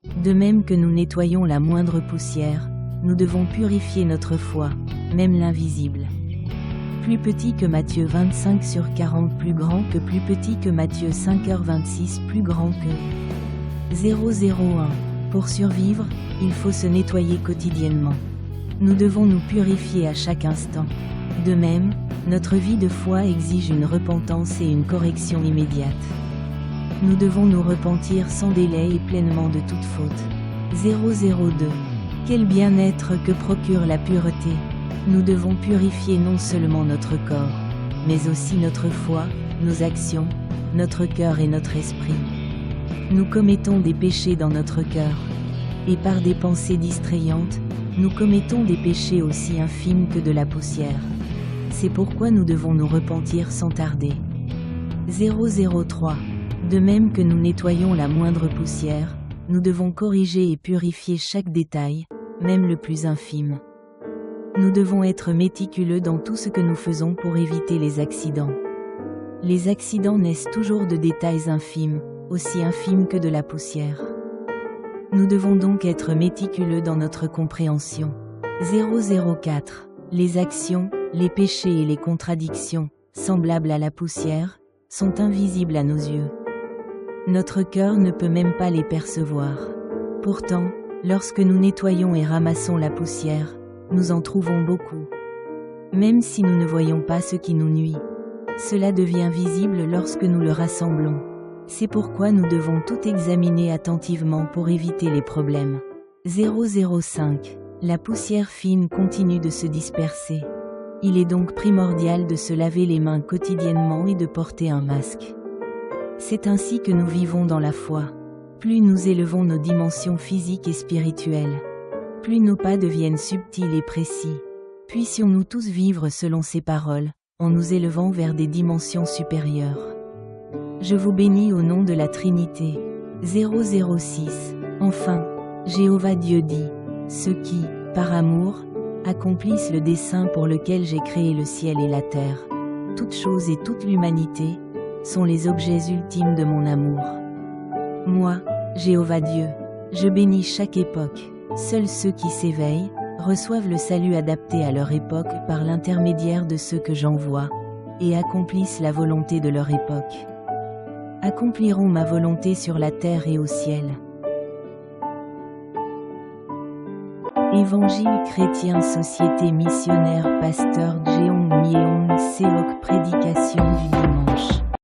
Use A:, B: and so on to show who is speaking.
A: De même que nous nettoyons la moindre poussière, nous devons purifier notre foi, même l'invisible. Plus petit que Matthieu 25/40, plus grand que plus petit que Matthieu 5h26, plus grand que 001. Pour survivre, il faut se nettoyer quotidiennement. Nous devons nous purifier à chaque instant. De même, notre vie de foi exige une repentance et une correction immédiate. Nous devons nous repentir sans délai et pleinement de toute faute. 002. Quel bien-être que procure la pureté! Nous devons purifier non seulement notre corps, mais aussi notre foi, nos actions, notre cœur et notre esprit. Nous commettons des péchés dans notre cœur. Et par des pensées distrayantes, nous commettons des péchés aussi infimes que de la poussière. C'est pourquoi nous devons nous repentir sans tarder. 003. De même que nous nettoyons la moindre poussière, nous devons corriger et purifier chaque détail, même le plus infime. Nous devons être méticuleux dans tout ce que nous faisons pour éviter les accidents. Les accidents naissent toujours de détails infimes, aussi infimes que de la poussière. Nous devons donc être méticuleux dans notre compréhension. 004. Les actions, les péchés et les contradictions, semblables à la poussière, sont invisibles à nos yeux. Notre cœur ne peut même pas les percevoir. Pourtant, lorsque nous nettoyons et ramassons la poussière, nous en trouvons beaucoup. Même si nous ne voyons pas ce qui nous nuit, cela devient visible lorsque nous le rassemblons. C'est pourquoi nous devons tout examiner attentivement pour éviter les problèmes. 005. La poussière fine continue de se disperser. Il est donc primordial de se laver les mains quotidiennement et de porter un masque. C'est ainsi que nous vivons dans la foi. Plus nous élevons nos dimensions physiques et spirituelles, plus nos pas deviennent subtils et précis. Puissions-nous tous vivre selon ces paroles, en nous élevant vers des dimensions supérieures. Je vous bénis au nom de la Trinité. 006. Enfin, Jéhovah Dieu dit, ceux qui, par amour, accomplissent le dessein pour lequel j'ai créé le ciel et la terre, toutes choses et toute l'humanité, sont les objets ultimes de mon amour. Moi, Jéhovah Dieu, je bénis chaque époque. Seuls ceux qui s'éveillent, reçoivent le salut adapté à leur époque par l'intermédiaire de ceux que j'envoie, et accomplissent la volonté de leur époque. Accompliront ma volonté sur la terre et au ciel. Évangile chrétien, société missionnaire, pasteur Jeong Myeong Seok, prédication du dimanche.